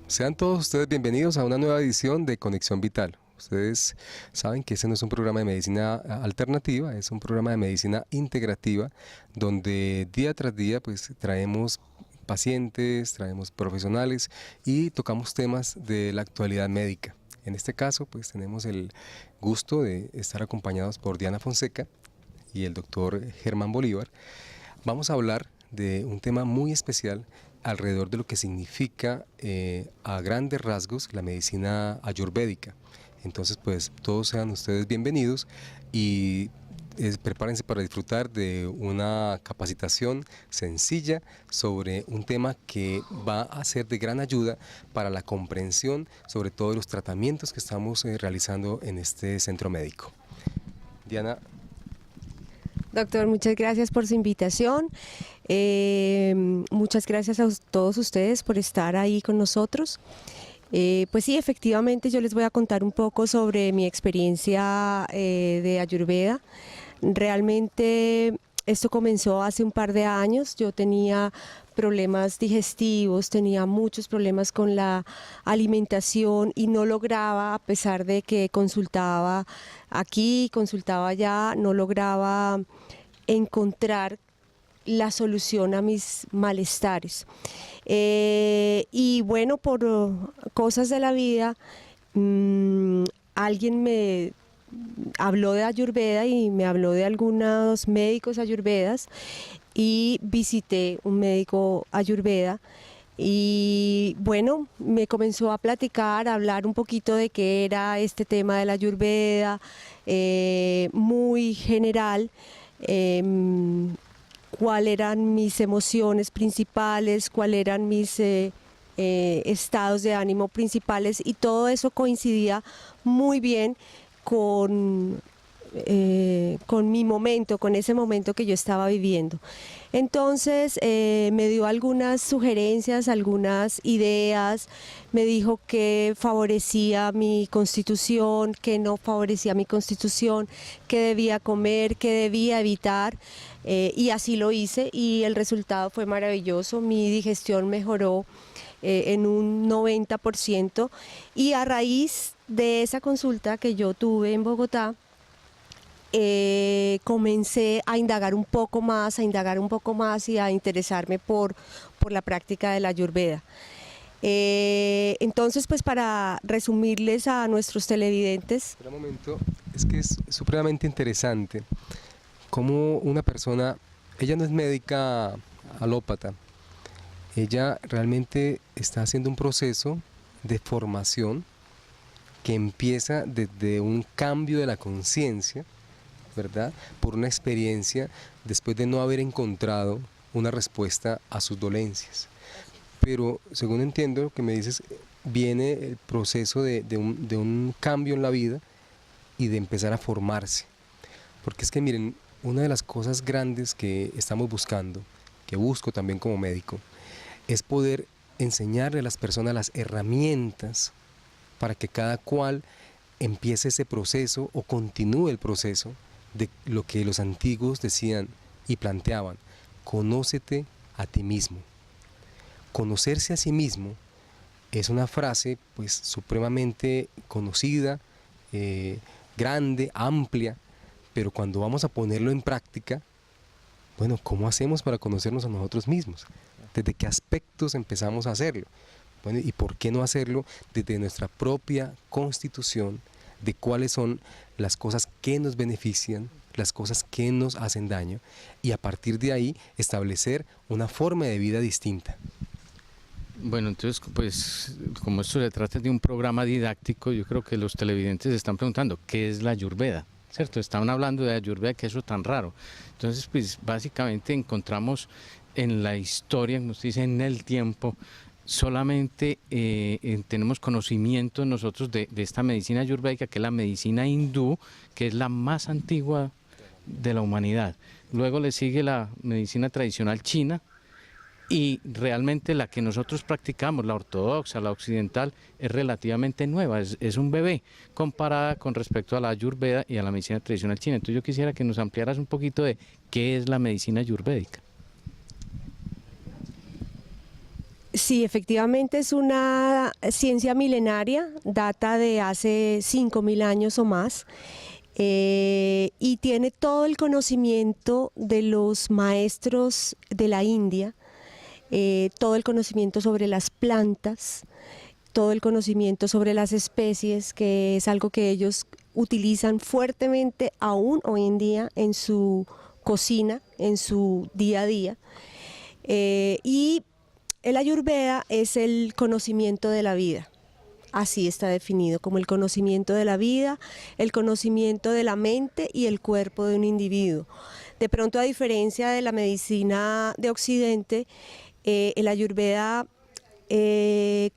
Sean todos ustedes bienvenidos a una nueva edición de Conexión Vital. Ustedes saben que ese no es un programa de medicina alternativa, es un programa de medicina integrativa, donde día tras día pues traemos pacientes, traemos profesionales y tocamos temas de la actualidad médica. En este caso pues tenemos el gusto de estar acompañados por Diana Fonseca y el doctor Germán Bolívar. Vamos a hablar de un tema muy especial alrededor de lo que significa a grandes rasgos la medicina ayurvédica. Entonces, pues todos sean ustedes bienvenidos y prepárense para disfrutar de una capacitación sencilla sobre un tema que va a ser de gran ayuda para la comprensión sobre todo de los tratamientos que estamos realizando en este centro médico. Diana. Doctor, muchas gracias por su invitación. Muchas gracias a todos ustedes por estar ahí con nosotros. Pues sí, efectivamente yo les voy a contar un poco sobre mi experiencia de Ayurveda. Realmente esto comenzó hace un par de años. Yo tenía problemas digestivos, tenía muchos problemas con la alimentación y no lograba, a pesar de que consultaba aquí, consultaba allá, no lograba encontrar la solución a mis malestares. Y bueno, por cosas de la vida, alguien me habló de Ayurveda y me habló de algunos médicos ayurvedas y visité un médico ayurveda y bueno, me comenzó a platicar, a hablar un poquito de qué era este tema de la Ayurveda, muy general, cuáles eran mis emociones principales, cuáles eran mis estados de ánimo principales, y todo eso coincidía muy bien con mi momento, con ese momento que yo estaba viviendo. Entonces me dio algunas sugerencias, algunas ideas, me dijo que favorecía mi constitución, que no favorecía mi constitución, que debía comer, que debía evitar, y así lo hice y el resultado fue maravilloso. Mi digestión mejoró en un 90%, y a raíz de esa consulta que yo tuve en Bogotá, comencé a indagar un poco más, y a interesarme por la práctica de la Ayurveda. Entonces, pues para resumirles a nuestros televidentes. Espera un momento, es que es supremamente interesante cómo una persona, ella no es médica alópata, ella realmente está haciendo un proceso de formación que empieza desde un cambio de la conciencia, ¿verdad? Por una experiencia después de no haber encontrado una respuesta a sus dolencias. Pero según entiendo lo que me dices, viene el proceso de un cambio en la vida y de empezar a formarse. Porque es que miren, una de las cosas grandes que estamos buscando, que busco también como médico, es poder enseñarle a las personas las herramientas para que cada cual empiece ese proceso o continúe el proceso de lo que los antiguos decían y planteaban: conócete a ti mismo. Conocerse a sí mismo es una frase pues supremamente conocida, grande, amplia, pero cuando vamos a ponerlo en práctica, bueno, ¿cómo hacemos para conocernos a nosotros mismos? ¿Desde qué aspectos empezamos a hacerlo? Bueno, ¿y por qué no hacerlo desde nuestra propia constitución, de cuáles son las cosas que nos benefician, las cosas que nos hacen daño, y a partir de ahí establecer una forma de vida distinta? Bueno, entonces, pues, como esto se trata de un programa didáctico, yo creo que los televidentes se están preguntando, ¿qué es la Ayurveda? ¿Cierto? Estaban hablando de Ayurveda, que eso es tan raro. Entonces, pues, básicamente encontramos en la historia, como usted dice, en el tiempo, solamente tenemos conocimiento nosotros de esta medicina ayurvédica, que es la medicina hindú, que es la más antigua de la humanidad. Luego le sigue la medicina tradicional china, y realmente la que nosotros practicamos, la ortodoxa, la occidental, es relativamente nueva, es un bebé comparada con respecto a la ayurveda y a la medicina tradicional china. Entonces yo quisiera que nos ampliaras un poquito de qué es la medicina ayurvédica. Sí, efectivamente es una ciencia milenaria, data de hace 5.000 años o más, y tiene todo el conocimiento de los maestros de la India, todo el conocimiento sobre las plantas, todo el conocimiento sobre las especies, que es algo que ellos utilizan fuertemente aún hoy en día en su cocina, en su día a día. Y el Ayurveda es el conocimiento de la vida. Así está definido, como el conocimiento de la vida, el conocimiento de la mente y el cuerpo de un individuo. De pronto, a diferencia de la medicina de Occidente, el Ayurveda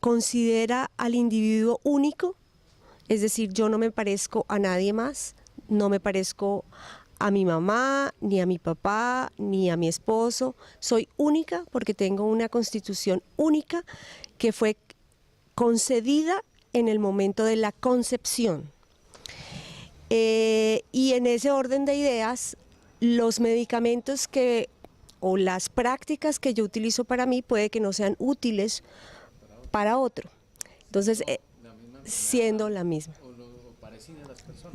considera al individuo único, es decir, yo no me parezco a nadie más, no me parezco a mi mamá, ni a mi papá, ni a mi esposo. Soy única porque tengo una constitución única que fue concedida en el momento de la concepción. Y en ese orden de ideas, los medicamentos o las prácticas que yo utilizo para mí puede que no sean útiles para otro. Entonces, siendo la misma.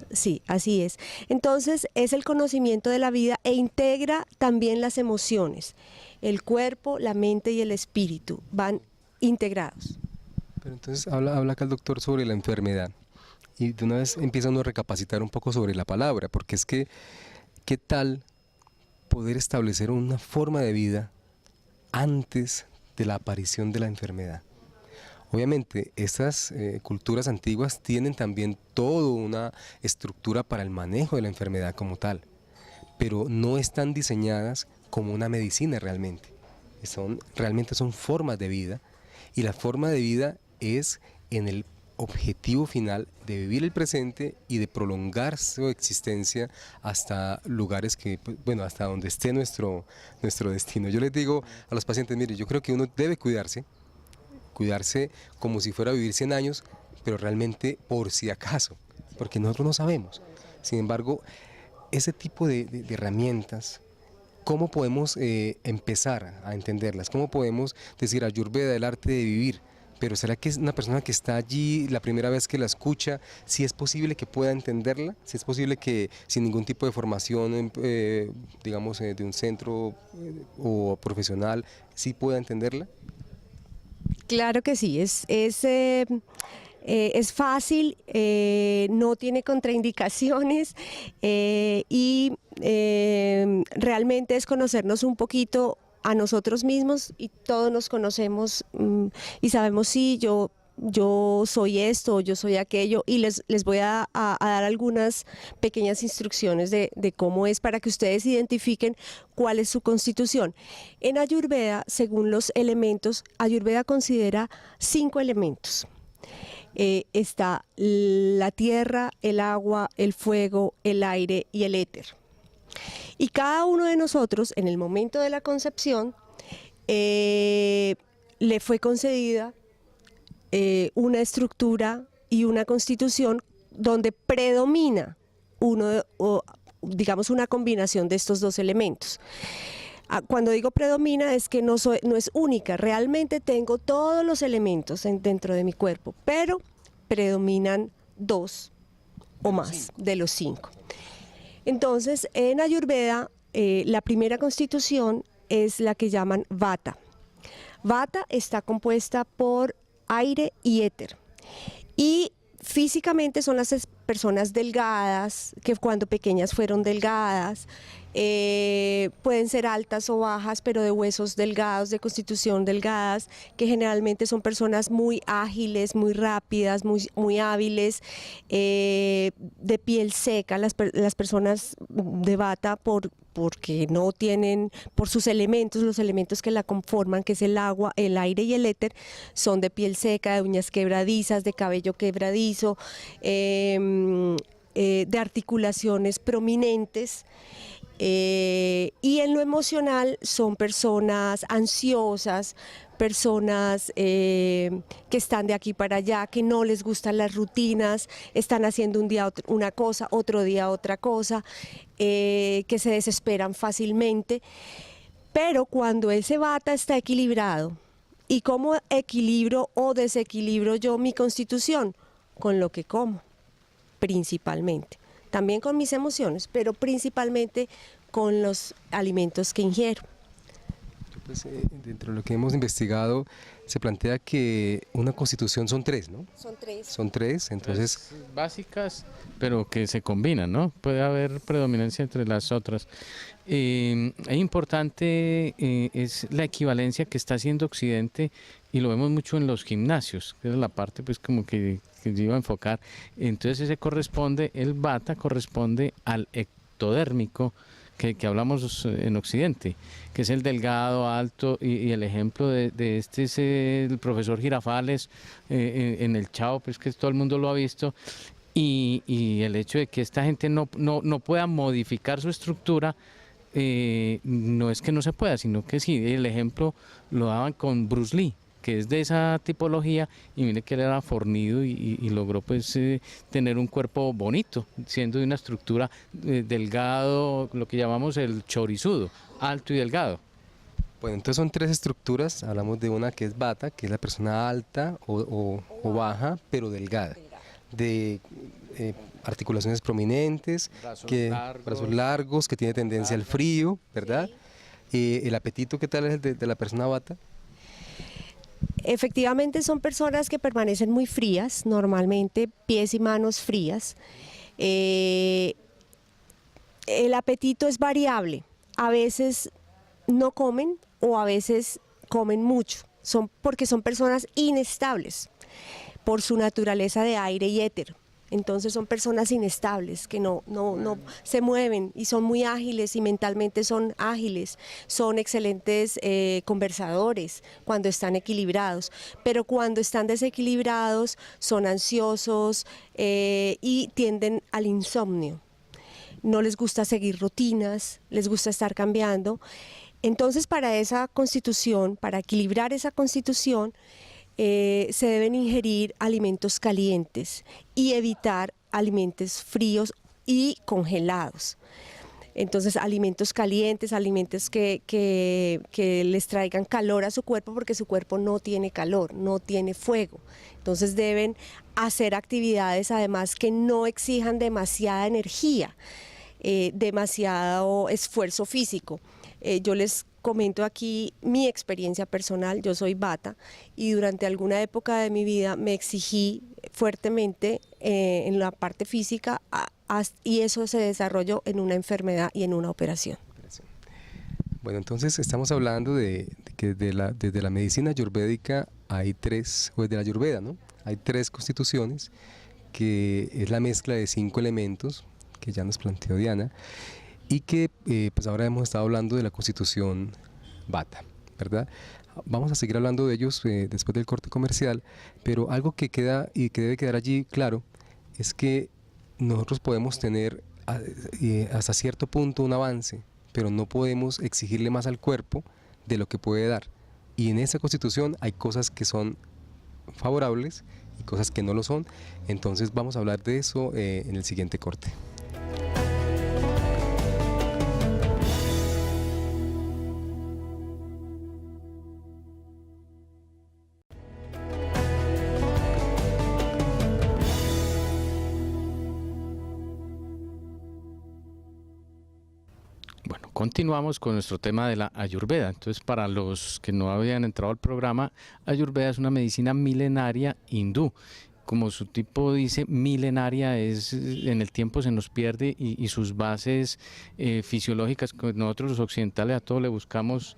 Sí, así es. Entonces es el conocimiento de la vida e integra también las emociones. El cuerpo, la mente y el espíritu van integrados. Pero entonces habla acá el doctor sobre la enfermedad y de una vez empieza uno a recapacitar un poco sobre la palabra, porque es que, ¿qué tal poder establecer una forma de vida antes de la aparición de la enfermedad? Obviamente, estas culturas antiguas tienen también toda una estructura para el manejo de la enfermedad como tal, pero no están diseñadas como una medicina realmente. Realmente son formas de vida, y la forma de vida es en el objetivo final de vivir el presente y de prolongar su existencia hasta lugares que, bueno, hasta donde esté nuestro destino. Yo les digo a los pacientes, mire, yo creo que uno debe cuidarse como si fuera a vivir 100 años, pero realmente por si acaso, porque nosotros no sabemos. Sin embargo, ese tipo de herramientas, ¿cómo podemos empezar a entenderlas? ¿Cómo podemos decir Ayurveda, el arte de vivir? Pero ¿será que es una persona que está allí la primera vez que la escucha, si es posible que pueda entenderla? ¿Si es posible que sin ningún tipo de formación, digamos, de un centro o profesional, sí pueda entenderla? Claro que sí, es fácil, no tiene contraindicaciones y realmente es conocernos un poquito a nosotros mismos, y todos nos conocemos y sabemos si yo soy esto, yo soy aquello, y les voy a dar algunas pequeñas instrucciones de cómo es, para que ustedes identifiquen cuál es su constitución. En Ayurveda, según los elementos, Ayurveda considera 5 elementos. Está la tierra, el agua, el fuego, el aire y el éter. Y cada uno de nosotros, en el momento de la concepción, le fue concedida una estructura y una constitución donde predomina digamos, una combinación de estos 2 elementos. Cuando digo predomina es que no es única, realmente tengo todos los elementos dentro de mi cuerpo, pero predominan 2 o más de los 5. Entonces, en Ayurveda, la primera constitución es la que llaman Vata. Vata está compuesta por aire y éter. Y físicamente son las personas delgadas, que cuando pequeñas fueron delgadas, pueden ser altas o bajas, pero de huesos delgados, de constitución delgadas, que generalmente son personas muy ágiles, muy rápidas, muy hábiles, de piel seca. Las personas de Vata, porque no tienen, por sus elementos, los elementos que la conforman, que es el agua, el aire y el éter, son de piel seca, de uñas quebradizas, de cabello quebradizo, de articulaciones prominentes. Y en lo emocional son personas ansiosas, personas que están de aquí para allá, que no les gustan las rutinas, están haciendo un día una cosa, otro día otra cosa, que se desesperan fácilmente. Pero cuando ese Vata está equilibrado ¿Y cómo equilibro o desequilibro yo mi constitución? Con lo que como, principalmente. También con mis emociones, pero principalmente con los alimentos que ingiero. Pues, dentro de lo que hemos investigado, se plantea que una constitución son tres, ¿no? Son tres. Son tres, entonces Tres básicas, pero que se combinan, ¿no? Puede haber predominancia entre las otras. Es importante es la equivalencia que está haciendo Occidente y lo vemos mucho en los gimnasios, que es la parte pues como que yo iba a enfocar. Entonces ese corresponde, el bata corresponde al ectodérmico que hablamos en Occidente, que es el delgado, alto, y el ejemplo de este es el profesor Girafales en el Chao, pues que todo el mundo lo ha visto, y el hecho de que esta gente no pueda modificar su estructura, no es que no se pueda, sino que sí, el ejemplo lo daban con Bruce Lee, que es de esa tipología, y mire que él era fornido y logró pues tener un cuerpo bonito, siendo de una estructura delgado, lo que llamamos el chorizudo, alto y delgado. bueno, entonces son tres estructuras, hablamos de una que es bata, que es la persona alta o baja, pero delgada, de articulaciones prominentes, brazos largos, que tiene tendencia al frío, ¿verdad? El apetito, ¿qué tal es el de la persona bata? Efectivamente son personas que permanecen muy frías, normalmente pies y manos frías. El apetito es variable, a veces no comen o a veces comen mucho, porque son personas inestables por su naturaleza de aire y éter. Entonces son personas inestables que no se mueven y son muy ágiles y mentalmente son ágiles, son excelentes conversadores cuando están equilibrados, pero cuando están desequilibrados son ansiosos y tienden al insomnio. No les gusta seguir rutinas, les gusta estar cambiando. Entonces para esa constitución, para equilibrar esa constitución, se deben ingerir alimentos calientes y evitar alimentos fríos y congelados. Entonces alimentos calientes, alimentos que les traigan calor a su cuerpo, porque su cuerpo no tiene calor, no tiene fuego. Entonces deben hacer actividades además que no exijan demasiada energía, demasiado esfuerzo físico. Yo les comento aquí mi experiencia personal. Yo soy bata y durante alguna época de mi vida me exigí fuertemente en la parte física y eso se desarrolló en una enfermedad y en una operación. Bueno, entonces estamos hablando de que desde la medicina ayurvédica hay tres, o desde la ayurveda, ¿no? Hay tres constituciones, que es la mezcla de 5 elementos que ya nos planteó Diana, y que pues ahora hemos estado hablando de la constitución bata, ¿verdad? Vamos a seguir hablando de ellos después del corte comercial, pero algo que queda y que debe quedar allí claro es que nosotros podemos tener hasta cierto punto un avance, pero no podemos exigirle más al cuerpo de lo que puede dar. Y en esa constitución hay cosas que son favorables y cosas que no lo son. Entonces vamos a hablar de eso en el siguiente corte. Continuamos con nuestro tema de la Ayurveda. Entonces, para los que no habían entrado al programa, Ayurveda es una medicina milenaria hindú. Como su tipo dice, milenaria, es en el tiempo se nos pierde y sus bases fisiológicas, nosotros los occidentales a todo le buscamos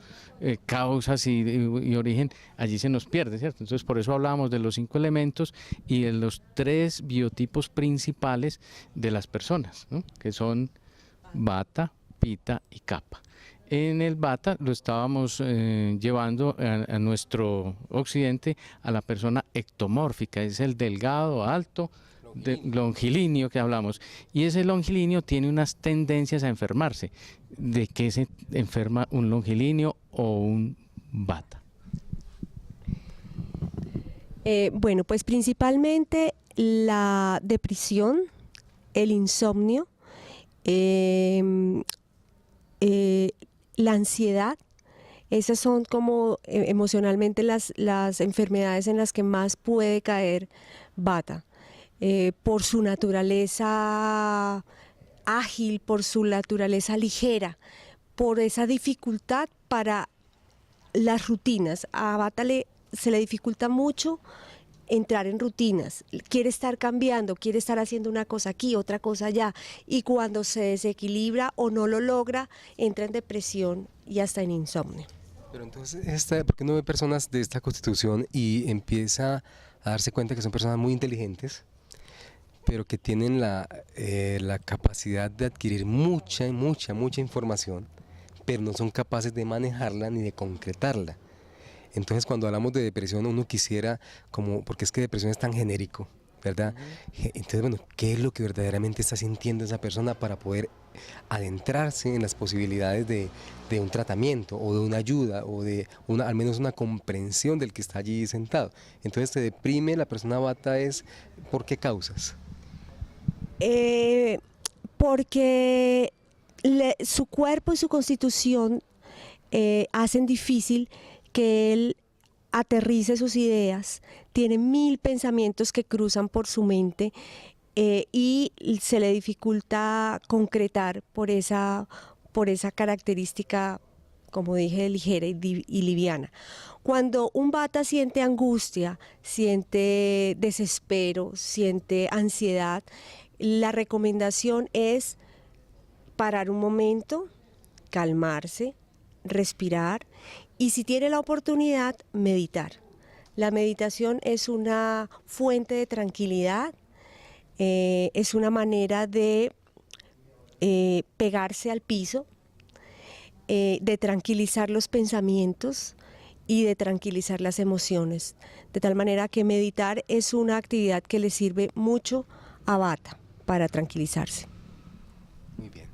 causas y origen, allí se nos pierde, ¿cierto? Entonces por eso hablábamos de los 5 elementos y de los 3 biotipos principales de las personas, ¿no? Que son Vata, Pitta y Kapha. En el Vata lo estábamos llevando a nuestro occidente a la persona ectomórfica, es el delgado, alto, longilíneo que hablamos, y ese longilíneo tiene unas tendencias a enfermarse. ¿De qué se enferma un longilíneo o un Vata? Bueno, pues principalmente la depresión, el insomnio, la ansiedad, Esas son como emocionalmente las enfermedades en las que más puede caer Vata. Por su naturaleza ágil, por su naturaleza ligera, por esa dificultad para las rutinas. A Vata se le dificulta mucho entrar en rutinas, quiere estar cambiando, quiere estar haciendo una cosa aquí, otra cosa allá, y cuando se desequilibra o no lo logra, entra en depresión y hasta en insomnio. Pero entonces, ¿por qué no ve personas de esta constitución y empieza a darse cuenta que son personas muy inteligentes, pero que tienen la capacidad de adquirir mucha información, pero no son capaces de manejarla ni de concretarla? Entonces, cuando hablamos de depresión, uno quisiera, porque es que depresión es tan genérico, ¿verdad? Entonces, bueno, ¿qué es lo que verdaderamente está sintiendo esa persona para poder adentrarse en las posibilidades de un tratamiento o de una ayuda o de al menos una comprensión del que está allí sentado? Entonces, se deprime la persona Vata, ¿por qué causas? Porque su cuerpo y su constitución hacen difícil que él aterrice sus ideas, tiene 1000 pensamientos que cruzan por su mente y se le dificulta concretar por esa característica, como dije, ligera y liviana. Cuando un Vata siente angustia, siente desespero, siente ansiedad, la recomendación es parar un momento, calmarse, respirar y, si tiene la oportunidad, meditar. La meditación es una fuente de tranquilidad, es una manera de pegarse al piso, de tranquilizar los pensamientos y de tranquilizar las emociones. De tal manera que meditar es una actividad que le sirve mucho a Vata para tranquilizarse. Muy bien.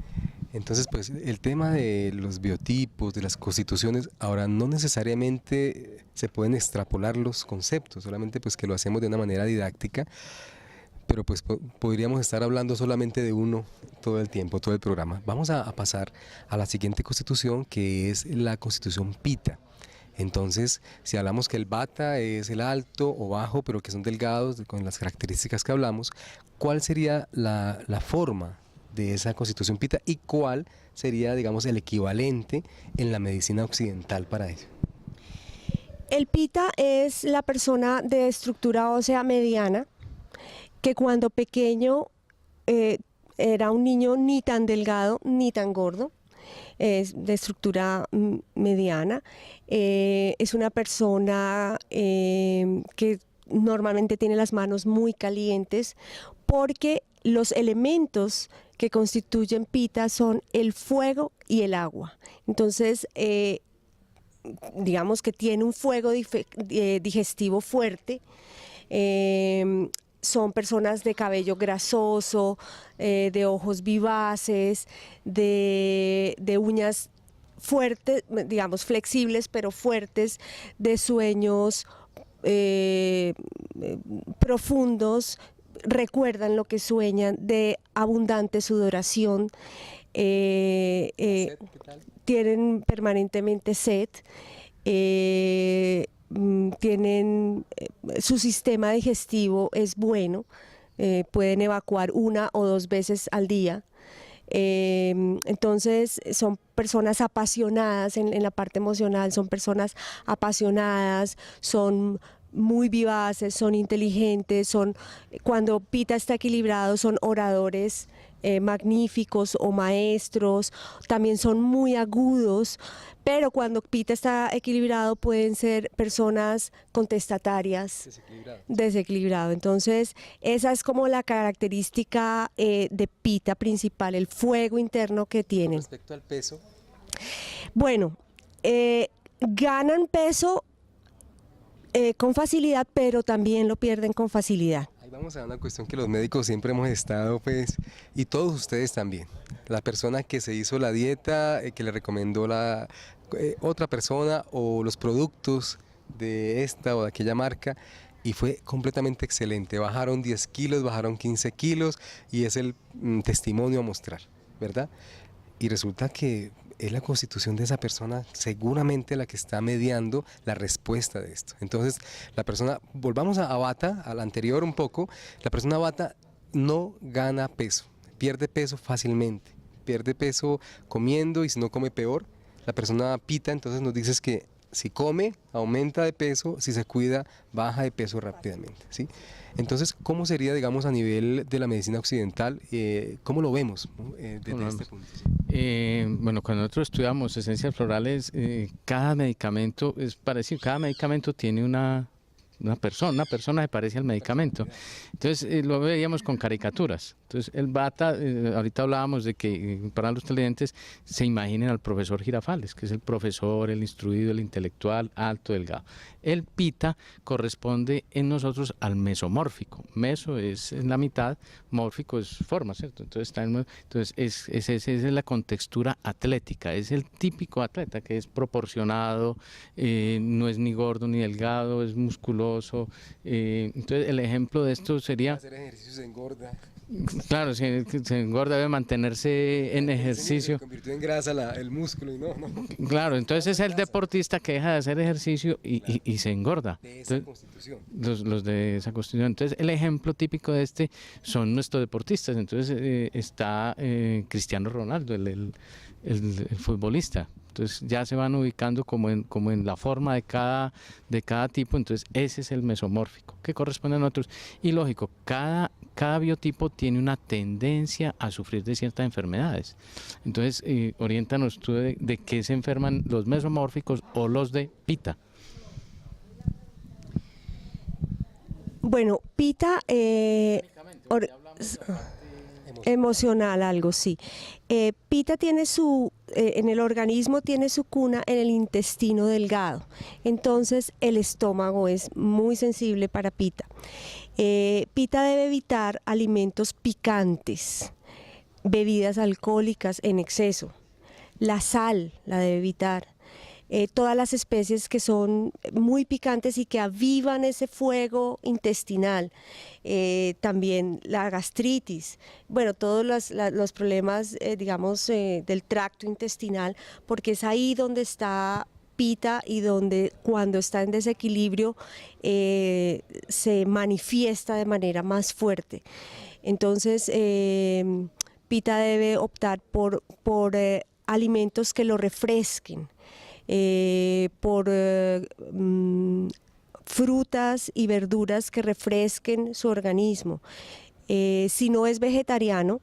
Entonces, pues el tema de los biotipos, de las constituciones, ahora no necesariamente se pueden extrapolar los conceptos, solamente pues que lo hacemos de una manera didáctica, pero pues podríamos estar hablando solamente de uno todo el tiempo, todo el programa. Vamos a pasar a la siguiente constitución, que es la constitución Pita. Entonces, si hablamos que el Vata es el alto o bajo, pero que son delgados, con las características que hablamos, ¿cuál sería la forma de esa constitución Pita y cuál sería, digamos, el equivalente en la medicina occidental para ello? El Pita es la persona de estructura ósea mediana, que cuando pequeño era un niño ni tan delgado ni tan gordo, es de estructura mediana, es una persona que normalmente tiene las manos muy calientes, porque los elementos que constituyen Pita son el fuego y el agua. Entonces, digamos que tiene un fuego digestivo fuerte. Son personas de cabello grasoso, de ojos vivaces, de uñas fuertes, digamos flexibles pero fuertes, de sueños profundos, recuerdan lo que sueñan, de abundante sudoración, tienen permanentemente sed, tienen su sistema digestivo es bueno, pueden evacuar 1 o 2 veces al día. Entonces son personas apasionadas en la parte emocional, son personas apasionadas, son muy vivaces, son inteligentes, cuando Pita está equilibrado son oradores magníficos o maestros, también son muy agudos, pero cuando Pita está equilibrado pueden ser personas contestatarias, desequilibrado. Entonces esa es como la característica de Pita principal, el fuego interno que tienen. Con respecto al peso. Bueno, ganan peso con facilidad, pero también lo pierden con facilidad. Ahí vamos a una cuestión que los médicos siempre hemos estado, pues, y todos ustedes también. La persona que se hizo la dieta, que le recomendó otra persona, o los productos de esta o de aquella marca, y fue completamente excelente. Bajaron 10 kilos, bajaron 15 kilos, y es el testimonio a mostrar, ¿verdad? Y resulta que es la constitución de esa persona seguramente la que está mediando la respuesta de esto. Entonces, la persona, volvamos a Bata, al anterior un poco, la persona Bata no gana peso, pierde peso fácilmente, pierde peso comiendo y si no come peor. La persona Pita entonces nos dice que si come, aumenta de peso, si se cuida, baja de peso rápidamente, ¿sí? Entonces, ¿cómo sería, digamos, a nivel de la medicina occidental? ¿Cómo lo vemos, ¿no? Desde este punto? Bueno, cuando nosotros estudiamos esencias florales, cada medicamento es parecido, cada medicamento tiene una persona se parece al medicamento. Entonces lo veíamos con caricaturas. Entonces el Bata, ahorita hablábamos de que para los televidentes se imaginen al profesor Girafales, que es el profesor, el instruido, el intelectual, alto, delgado. El Pita corresponde en nosotros al mesomórfico. Meso es la mitad, mórfico es forma, ¿cierto? Entonces, esa es la contextura atlética, es el típico atleta que es proporcionado, no es ni gordo ni delgado, es musculoso. Entonces el ejemplo de esto sería... Hacer ejercicio se engorda. Claro, si se engorda debe mantenerse en ejercicio. Se convirtió en grasa el músculo y no. Claro, entonces es el deportista que deja de hacer ejercicio y se engorda. De esa constitución. Los de esa constitución. Entonces el ejemplo típico de este son nuestros deportistas. Entonces está Cristiano Ronaldo, el futbolista. Entonces ya se van ubicando como en la forma de cada tipo. Entonces ese es el mesomórfico que corresponde a nosotros. Y lógico, cada biotipo tiene una tendencia a sufrir de ciertas enfermedades. Entonces oriéntanos tú de qué se enferman los mesomórficos o los de Pita. Bueno, Pita... emocional, algo, sí. Pita tiene en el organismo tiene su cuna en el intestino delgado, entonces el estómago es muy sensible para Pita. Pita debe evitar alimentos picantes, bebidas alcohólicas en exceso, la sal la debe evitar. Todas las especies que son muy picantes y que avivan ese fuego intestinal, también la gastritis, bueno, todos los problemas, digamos, del tracto intestinal, porque es ahí donde está Pita y donde cuando está en desequilibrio se manifiesta de manera más fuerte. Entonces, Pita debe optar por alimentos que lo refresquen. Por frutas y verduras que refresquen su organismo. Si no es vegetariano,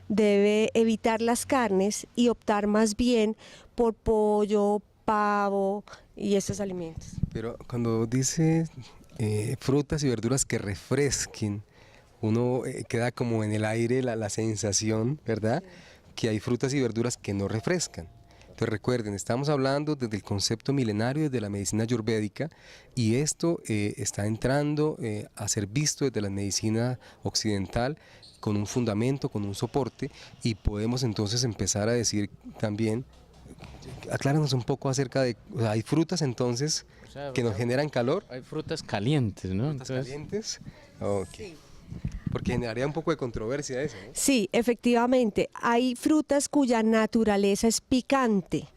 debe evitar las carnes y optar más bien por pollo, pavo y esos alimentos. Pero cuando dice frutas y verduras que refresquen, uno queda como en el aire la sensación, ¿verdad? Que hay frutas y verduras que no refrescan. Entonces recuerden, estamos hablando desde el concepto milenario, desde la medicina ayurvédica, y esto está entrando a ser visto desde la medicina occidental con un fundamento, con un soporte, y podemos entonces empezar a decir también, acláranos un poco acerca de, o sea, hay frutas entonces que nos generan calor. Hay frutas calientes, ¿no? ¿Frutas calientes? Ok. Sí. Porque generaría un poco de controversia eso, ¿no? Sí, efectivamente, hay frutas cuya naturaleza es picante.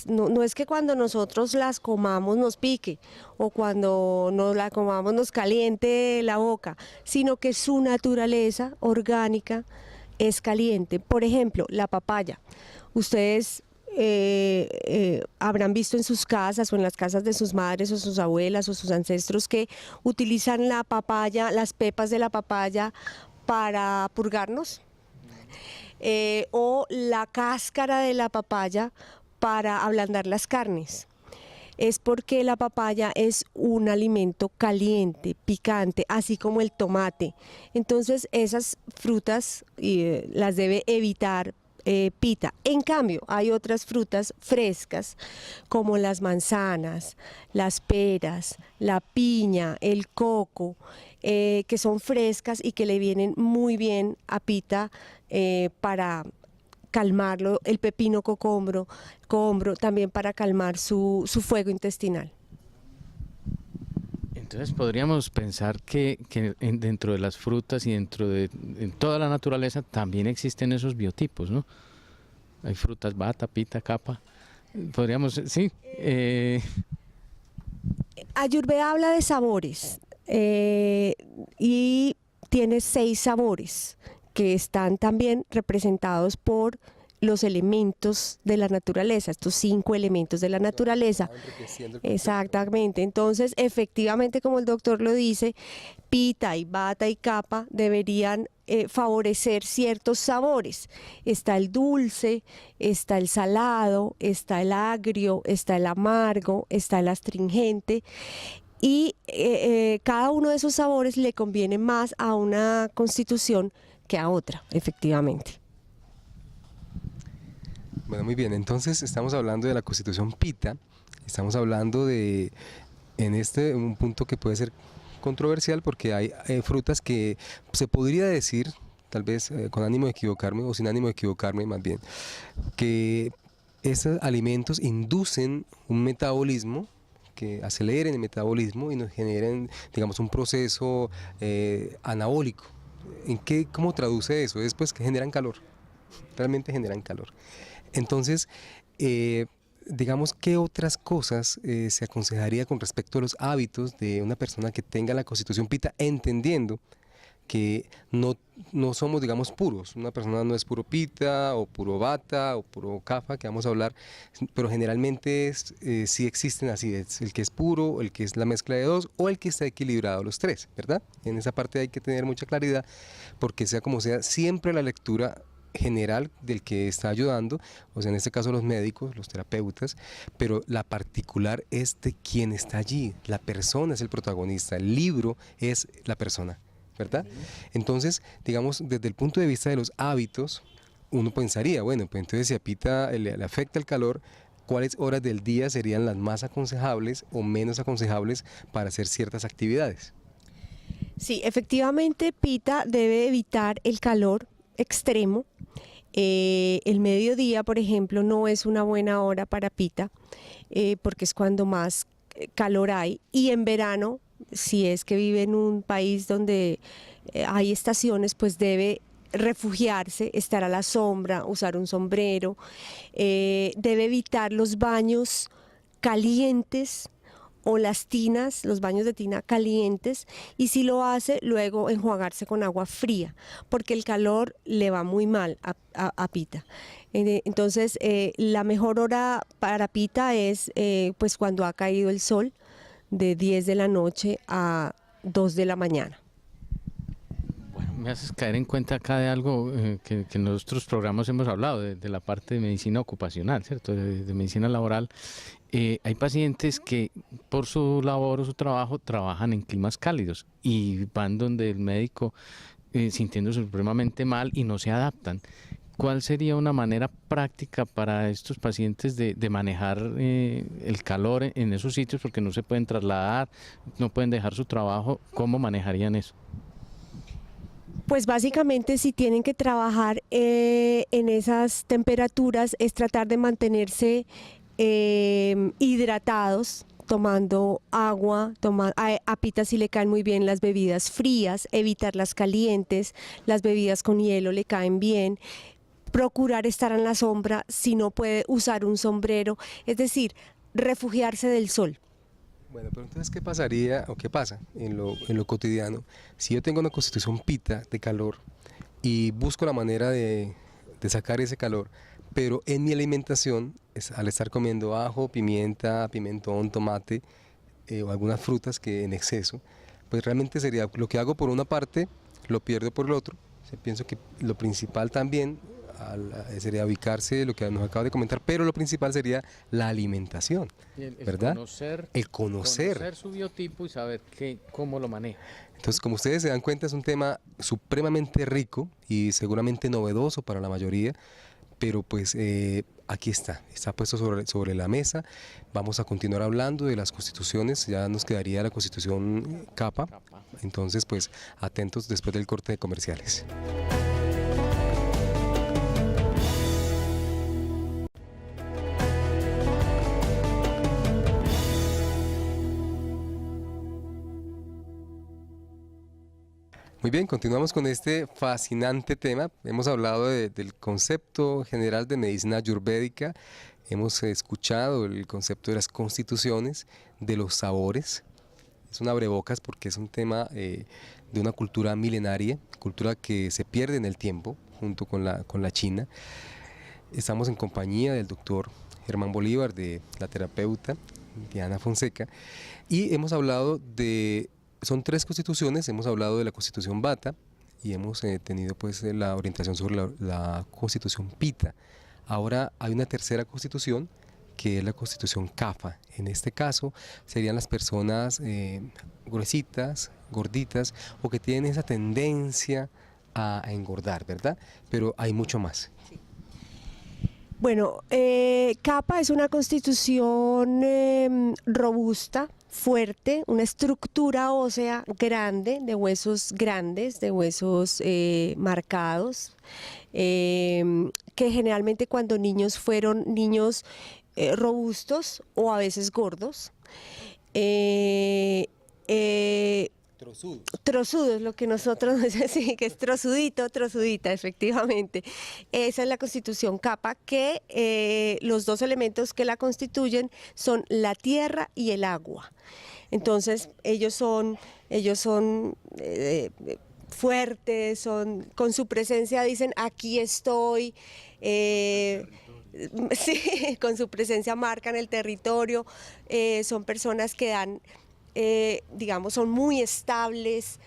No es que cuando nosotros las comamos nos pique o cuando nos la comamos nos caliente la boca, sino que su naturaleza orgánica es caliente. Por ejemplo, la papaya. Ustedes habrán visto en sus casas o en las casas de sus madres o sus abuelas o sus ancestros que utilizan la papaya, las pepas de la papaya para purgarnos, o la cáscara de la papaya para ablandar las carnes. Es porque la papaya es un alimento caliente, picante, así como el tomate. Entonces esas frutas las debe evitar Pita. En cambio, hay otras frutas frescas como las manzanas, las peras, la piña, el coco, que son frescas y que le vienen muy bien a Pita para calmarlo, el pepino cocombro también para calmar su fuego intestinal. Entonces podríamos pensar que dentro de las frutas y en toda la naturaleza también existen esos biotipos, ¿no? Hay frutas, bata, pita, capa. Podríamos, sí. Ayurveda habla de sabores y tiene 6 sabores que están también representados por los elementos de la naturaleza, estos 5 elementos de la naturaleza. Exactamente, entonces efectivamente como el doctor lo dice, pita y bata y capa deberían favorecer ciertos sabores. Está el dulce, está el salado, está el agrio, está el amargo, está el astringente. Y cada uno de esos sabores le conviene más a una constitución que a otra, efectivamente. Bueno, muy bien, entonces estamos hablando de la constitución Pitta, estamos hablando de, un punto que puede ser controversial porque hay frutas que se podría decir, tal vez con ánimo de equivocarme o sin ánimo de equivocarme más bien, que esos alimentos inducen un metabolismo que aceleren el metabolismo y nos generen, digamos, un proceso anabólico. ¿Cómo traduce eso? Es pues que generan calor, realmente generan calor. Entonces, digamos, ¿qué otras cosas se aconsejaría con respecto a los hábitos de una persona que tenga la constitución Pitta, entendiendo que no somos, digamos, puros? Una persona no es puro Pitta o puro Vata o puro Kapha, que vamos a hablar, pero generalmente sí existen así, es el que es puro, el que es la mezcla de dos o el que está equilibrado los tres, ¿verdad? En esa parte hay que tener mucha claridad porque sea como sea, siempre la lectura general del que está ayudando, o sea, en este caso los médicos, los terapeutas, pero la particular es de quien está allí, la persona es el protagonista, el libro es la persona, ¿verdad? Entonces, digamos, desde el punto de vista de los hábitos, uno pensaría, bueno, pues entonces si a Pitta le afecta el calor, ¿cuáles horas del día serían las más aconsejables o menos aconsejables para hacer ciertas actividades? Sí, efectivamente Pitta debe evitar el calor extremo. El mediodía, por ejemplo, no es una buena hora para Pitta porque es cuando más calor hay, y en verano, si es que vive en un país donde hay estaciones, pues debe refugiarse, estar a la sombra, usar un sombrero, debe evitar los baños calientes o las tinas, los baños de tina calientes, y si lo hace, luego enjuagarse con agua fría, porque el calor le va muy mal a Pitta. Entonces, la mejor hora para Pitta es pues cuando ha caído el sol, de 10 de la noche a 2 de la mañana. Bueno, me haces caer en cuenta acá de algo que en nuestros programas hemos hablado, de la parte de medicina ocupacional, ¿cierto? De medicina laboral. Hay pacientes que por su labor o su trabajo trabajan en climas cálidos y van donde el médico sintiéndose supremamente mal y no se adaptan. ¿Cuál sería una manera práctica para estos pacientes de manejar el calor en esos sitios? Porque no se pueden trasladar, no pueden dejar su trabajo. ¿Cómo manejarían eso? Pues básicamente si tienen que trabajar en esas temperaturas es tratar de mantenerse hidratados, tomando agua, a Pitta si le caen muy bien las bebidas frías, evitar las calientes, las bebidas con hielo le caen bien, procurar estar en la sombra, si no puede usar un sombrero, es decir, refugiarse del sol. Bueno, pero entonces, ¿qué pasaría o qué pasa en lo cotidiano si yo tengo una constitución Pitta de calor y busco la manera de sacar ese calor, pero en mi alimentación, al estar comiendo ajo, pimienta, pimentón, tomate o algunas frutas que en exceso, pues realmente sería lo que hago por una parte, lo pierdo por el otro? O sea, pienso que lo principal también sería ubicarse, lo que nos acaba de comentar, pero lo principal sería la alimentación, ¿verdad? El conocer su biotipo y saber cómo lo maneja. Entonces, como ustedes se dan cuenta, es un tema supremamente rico y seguramente novedoso para la mayoría, pero pues aquí está puesto sobre la mesa. Vamos a continuar hablando de las constituciones, ya nos quedaría la constitución Kapha, entonces pues atentos después del corte de comerciales. Muy bien, continuamos con este fascinante tema. Hemos hablado del concepto general de medicina ayurvédica, hemos escuchado el concepto de las constituciones, de los sabores. Es un abrebocas porque es un tema de una cultura milenaria, cultura que se pierde en el tiempo junto con la China. Estamos en compañía del doctor Germán Bolívar, de la terapeuta Diana Fonseca, y hemos hablado son 3 constituciones, hemos hablado de la constitución Bata y hemos tenido pues la orientación sobre la constitución Pita. Ahora hay una tercera constitución que es la constitución Kapha. En este caso serían las personas gruesitas, gorditas o que tienen esa tendencia a engordar, ¿verdad? Pero hay mucho más. Bueno, Kapha es una constitución robusta, fuerte, una estructura ósea grande, de huesos grandes, de huesos marcados, que generalmente cuando niños fueron niños robustos o a veces gordos. Trozudos, lo que nosotros sí, que es trozudito, trozudita, efectivamente. Esa es la constitución Kapha, que los 2 elementos que la constituyen son la tierra y el agua. Entonces ellos son fuertes, con su presencia dicen aquí estoy. Sí, con su presencia marcan el territorio. Son personas que dan, digamos, son muy estables,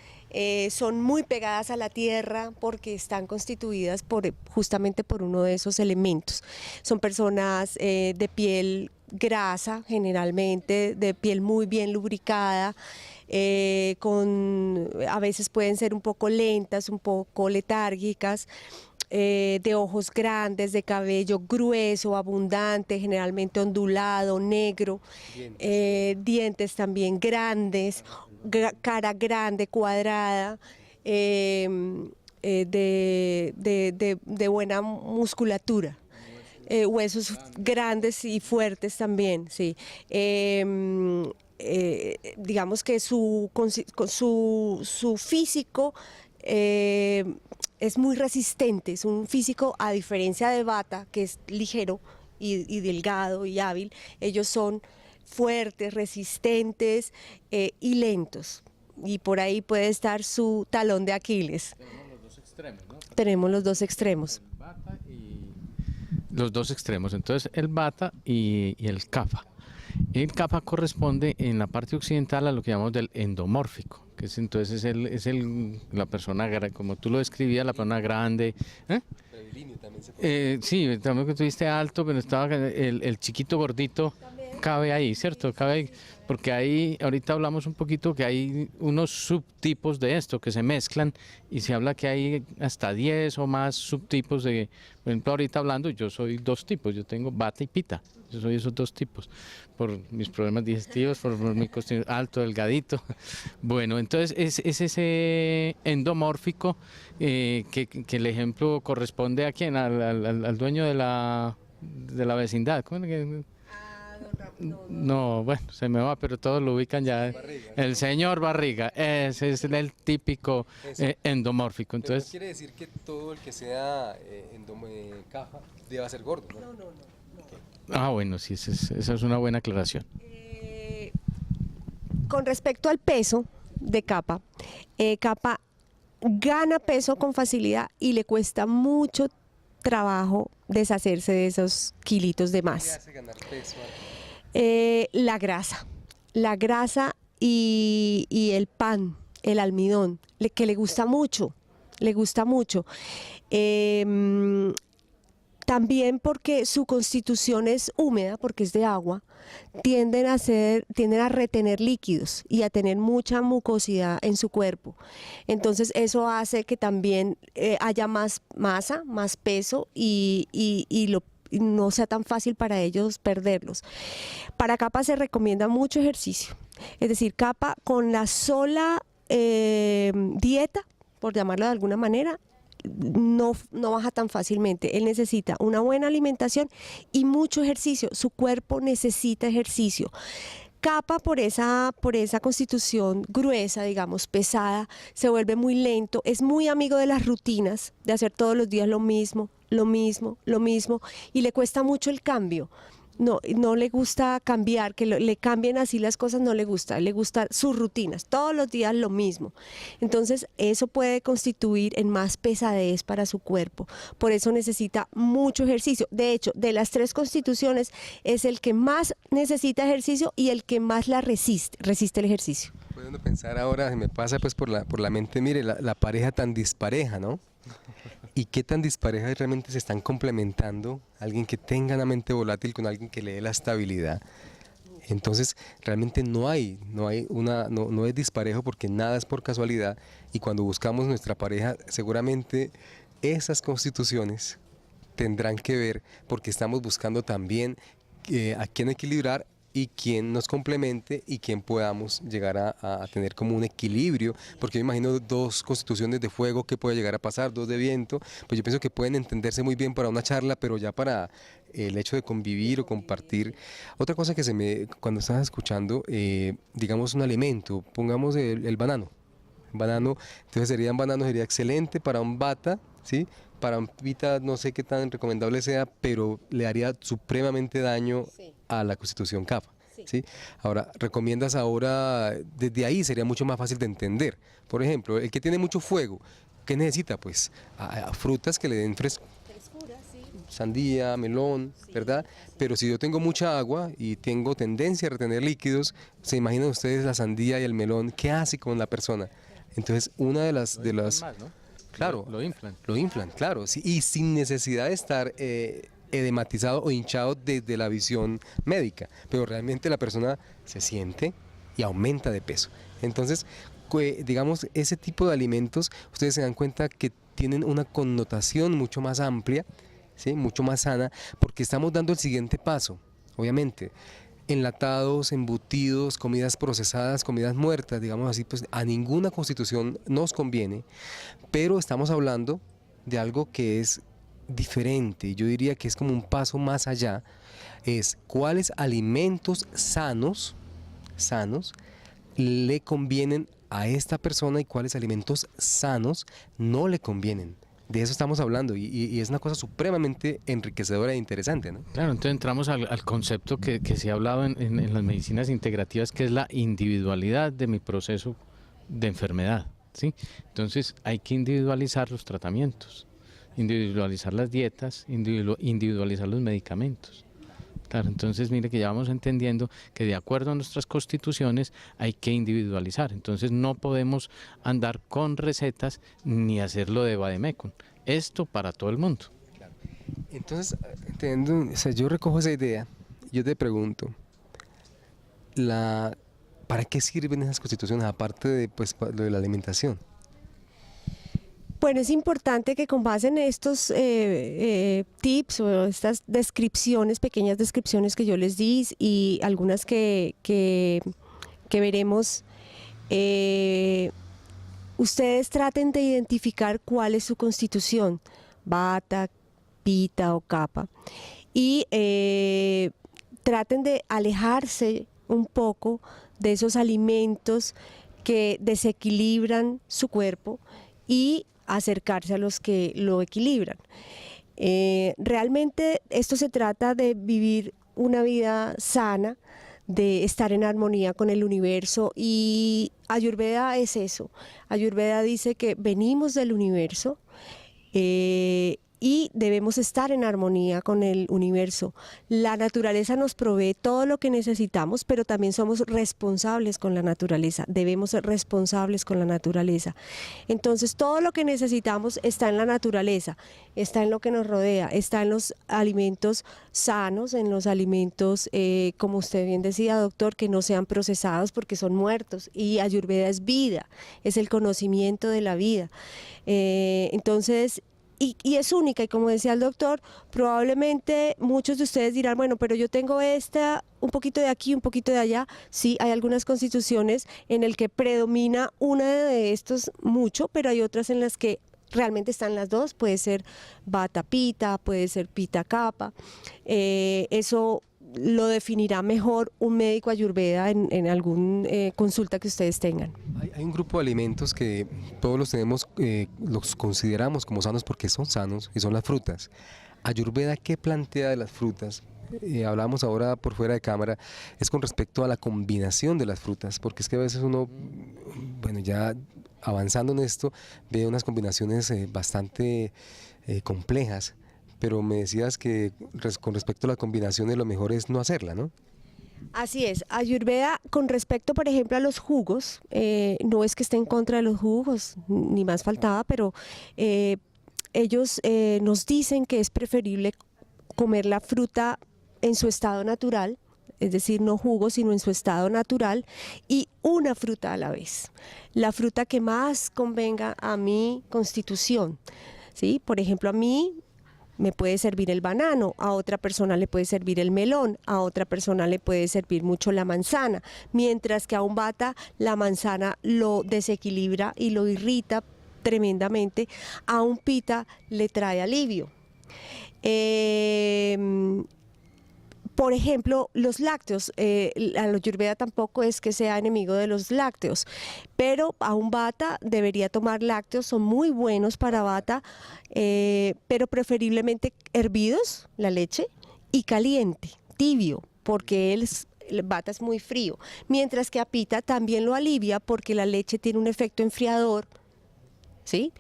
son muy pegadas a la tierra porque están constituidas justamente por uno de esos elementos. Son personas de piel grasa, generalmente, de piel muy bien lubricada, a veces pueden ser un poco lentas, un poco letárgicas, de ojos grandes, de cabello grueso, abundante, generalmente ondulado, negro, dientes también grandes, cara grande, cuadrada, de buena musculatura. Huesos grandes y fuertes también, sí. Digamos que su físico es muy resistente, es un físico, a diferencia de Bata, que es ligero y delgado y hábil. Ellos son fuertes, resistentes y lentos, y por ahí puede estar su talón de Aquiles. Tenemos los 2 extremos, ¿no? Tenemos los 2 extremos. El Bata y los 2 extremos, entonces el Bata y el Kapha. El Kapha corresponde en la parte occidental a lo que llamamos del endomórfico, que entonces la persona, como tú lo describías, la persona grande. Sí, también que tuviste alto, pero estaba el chiquito gordito, cabe ahí, ¿cierto? Cabe ahí, porque ahí, ahorita hablamos un poquito que hay unos subtipos de esto que se mezclan y se habla que hay hasta 10 o más subtipos de, por ejemplo, ahorita hablando, yo soy 2 tipos, yo tengo Bata y Pita, yo soy esos 2 tipos, por mis problemas digestivos, por mi cuestión alto, delgadito. Bueno, entonces es ese endomórfico que el ejemplo corresponde a quién, al dueño de la vecindad. ¿Cómo que? No, bueno, se me va, pero todos lo ubican ya. Barriga. El señor Barriga, ese es el típico endomórfico. Entonces, Entonces, no quiere decir que todo el que sea Kapha deba ser gordo, ¿no? ah, bueno, sí, esa es una buena aclaración. Con respecto al peso de Kapha, Kapha gana peso con facilidad y le cuesta mucho trabajo deshacerse de esos kilitos de ¿Qué más. hace ganar peso? La grasa y el pan, el almidón, que le gusta mucho, también porque su constitución es húmeda, porque es de agua, tienden a retener líquidos y a tener mucha mucosidad en su cuerpo. Entonces eso hace que también haya más masa, más peso y no sea tan fácil para ellos perderlos. Para Kapha se recomienda mucho ejercicio, es decir, Kapha con la sola dieta, por llamarlo de alguna manera, no baja tan fácilmente. Él necesita una buena alimentación y mucho ejercicio. Su cuerpo necesita ejercicio. Kapha por esa constitución gruesa, digamos, pesada, se vuelve muy lento, es muy amigo de las rutinas, de hacer todos los días lo mismo, y le cuesta mucho el cambio. No le gusta cambiar, que le cambien así las cosas, no le gusta sus rutinas, todos los días lo mismo. Entonces eso puede constituir en más pesadez para su cuerpo, por eso necesita mucho ejercicio. De hecho, de las 3 constituciones es el que más necesita ejercicio y el que más resiste el ejercicio. Puedo pensar ahora, se me pasa pues por la mente, mire, la pareja tan dispareja, ¿no? ¿Y qué tan disparejas realmente se están complementando? Alguien que tenga una mente volátil con alguien que le dé la estabilidad. Entonces, realmente no es disparejo porque nada es por casualidad. Y cuando buscamos nuestra pareja, seguramente esas constituciones tendrán que ver porque estamos buscando también a quién equilibrar y quién nos complemente y quién podamos llegar a tener como un equilibrio, porque yo imagino 2 constituciones de fuego que puede llegar a pasar, 2 de viento, pues yo pienso que pueden entenderse muy bien para una charla, pero ya para el hecho de convivir o compartir. Otra cosa que cuando estás escuchando, digamos un alimento, pongamos el banano. Banano, entonces un banano sería excelente para un bata, ¿sí? Para un pita no sé qué tan recomendable sea, pero le haría supremamente daño a la constitución Kapha. ¿Sí? Ahora, recomiendas ahora, desde ahí sería mucho más fácil de entender. Por ejemplo, el que tiene mucho fuego, ¿qué necesita? Pues a frutas que le den frescura, sandía, melón, ¿verdad? Pero si yo tengo mucha agua y tengo tendencia a retener líquidos, ¿se imaginan ustedes la sandía y el melón? ¿Qué hace con la persona? Entonces, una de las... Más, ¿no? Claro, lo inflan. Lo inflan, claro, sí, y sin necesidad de estar edematizado o hinchado desde la visión médica, pero realmente la persona se siente y aumenta de peso. Entonces, digamos, ese tipo de alimentos, ustedes se dan cuenta que tienen una connotación mucho más amplia, ¿sí? Mucho más sana, porque estamos dando el siguiente paso, obviamente. Enlatados, embutidos, comidas procesadas, comidas muertas, digamos así, pues a ninguna constitución nos conviene, pero estamos hablando de algo que es diferente, yo diría que es como un paso más allá, es cuáles alimentos sanos le convienen a esta persona y cuáles alimentos sanos no le convienen. De eso estamos hablando y es una cosa supremamente enriquecedora e interesante, ¿no? Claro, entonces entramos al concepto que se ha hablado en las medicinas integrativas, que es la individualidad de mi proceso de enfermedad, ¿sí? Entonces hay que individualizar los tratamientos, individualizar las dietas, individualizar los medicamentos. Claro, entonces mire que ya vamos entendiendo que de acuerdo a nuestras constituciones hay que individualizar. Entonces no podemos andar con recetas ni hacerlo de vademecum. Esto para todo el mundo. Entonces, o sea, yo recojo esa idea, yo te pregunto, ¿para qué sirven esas constituciones aparte de pues, lo de la alimentación? Bueno, es importante que con base en estos tips o estas descripciones, pequeñas descripciones que yo les di y algunas que veremos, ustedes traten de identificar cuál es su constitución, Vata, Pitta o Kapha, y traten de alejarse un poco de esos alimentos que desequilibran su cuerpo y acercarse a los que lo equilibran. Realmente esto se trata de vivir una vida sana, de estar en armonía con el universo, y Ayurveda es eso. Ayurveda dice que venimos del universo y debemos estar en armonía con el universo. La naturaleza nos provee todo lo que necesitamos, pero también somos responsables con la naturaleza, debemos ser responsables con la naturaleza. Entonces todo lo que necesitamos está en la naturaleza, está en lo que nos rodea, está en los alimentos sanos, en los alimentos, como usted bien decía, doctor, que no sean procesados porque son muertos, y Ayurveda es vida, es el conocimiento de la vida. Entonces, y es única, y como decía el doctor, probablemente muchos de ustedes dirán, bueno, pero yo tengo un poquito de aquí, un poquito de allá. Sí, hay algunas constituciones en el que predomina una de estos mucho, pero hay otras en las que realmente están las dos, puede ser Vata Pitta, puede ser Pitta Kapha. Eso lo definirá mejor un médico ayurveda en alguna consulta que ustedes tengan. Hay un grupo de alimentos que todos los tenemos, los consideramos como sanos porque son sanos y son las frutas. Ayurveda, ¿qué plantea de las frutas? Hablamos ahora por fuera de cámara, es con respecto a la combinación de las frutas, porque es que a veces uno, bueno, ya avanzando en esto, ve unas combinaciones bastante complejas, pero me decías que con respecto a la combinación lo mejor es no hacerla, ¿no? Así es, Ayurveda con respecto, por ejemplo, a los jugos, no es que esté en contra de los jugos, ni más faltaba, pero ellos nos dicen que es preferible comer la fruta en su estado natural, es decir, no jugo, sino en su estado natural, y una fruta a la vez, la fruta que más convenga a mi constitución, ¿sí? Por ejemplo, a mí me puede servir el banano, a otra persona le puede servir el melón, a otra persona le puede servir mucho la manzana, mientras que a un vata la manzana lo desequilibra y lo irrita tremendamente, a un pita le trae alivio. Por ejemplo, los lácteos, la Ayurveda tampoco es que sea enemigo de los lácteos, pero a un vata debería tomar lácteos, son muy buenos para vata, pero preferiblemente hervidos, la leche, y caliente, tibio, porque el vata es muy frío, mientras que a pita también lo alivia porque la leche tiene un efecto enfriador, ¿sí?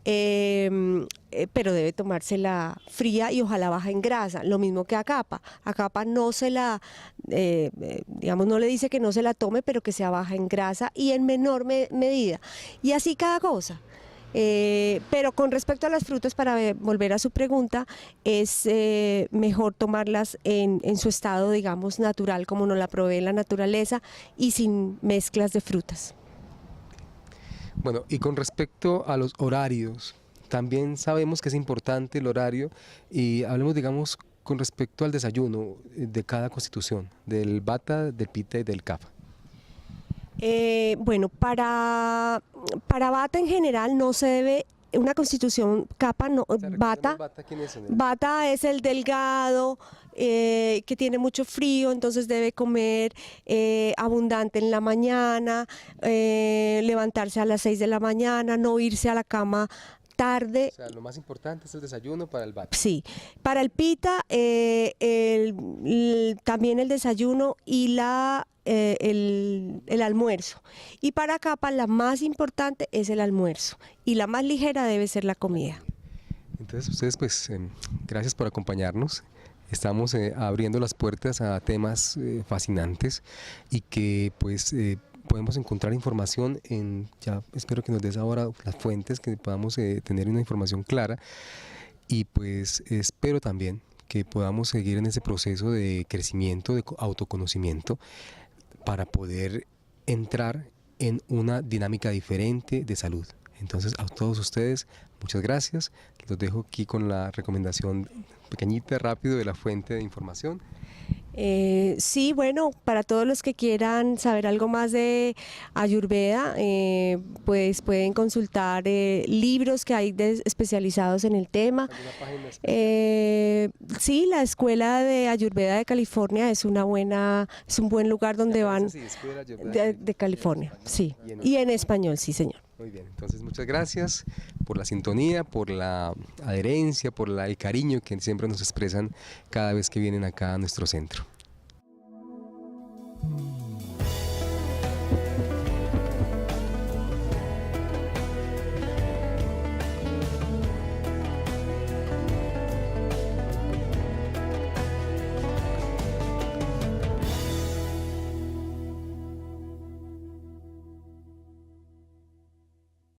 Pero debe tomársela fría y ojalá baja en grasa, lo mismo que a Kapha. A Kapha no se la, digamos, no le dice que no se la tome, pero que sea baja en grasa y en menor medida. Y así cada cosa. Pero con respecto a las frutas, para volver a su pregunta, es mejor tomarlas en su estado, digamos, natural, como nos la provee la naturaleza y sin mezclas de frutas. Bueno, y con respecto a los horarios, también sabemos que es importante el horario y hablemos, digamos, con respecto al desayuno de cada constitución, del vata, del pitta y del kapha. Bueno, para vata en general no se debe, una constitución kapha, no, vata, vata es el delgado, que tiene mucho frío, entonces debe comer abundante en la mañana, levantarse a las 6 de la mañana, no irse a la cama tarde. O sea, lo más importante es el desayuno para el vata. Sí, para el pita también el desayuno y el almuerzo. Y para kapha la más importante es el almuerzo y la más ligera debe ser la comida. Entonces ustedes pues gracias por acompañarnos. Estamos abriendo las puertas a temas fascinantes y que pues podemos encontrar información ya espero que nos des ahora las fuentes, que podamos tener una información clara y pues espero también que podamos seguir en ese proceso de crecimiento, de autoconocimiento para poder entrar en una dinámica diferente de salud. Entonces a todos ustedes muchas gracias, los dejo aquí con la recomendación pequeñita, rápido de la fuente de información. Sí, bueno, para todos los que quieran saber algo más de Ayurveda, pues pueden consultar libros que hay especializados en el tema. Sí, la Escuela de Ayurveda de California es un buen lugar donde van de California, sí, y en español, sí, señor. Muy bien, entonces muchas gracias por la sintonía, por la adherencia, por el cariño que siempre nos expresan cada vez que vienen acá a nuestro centro.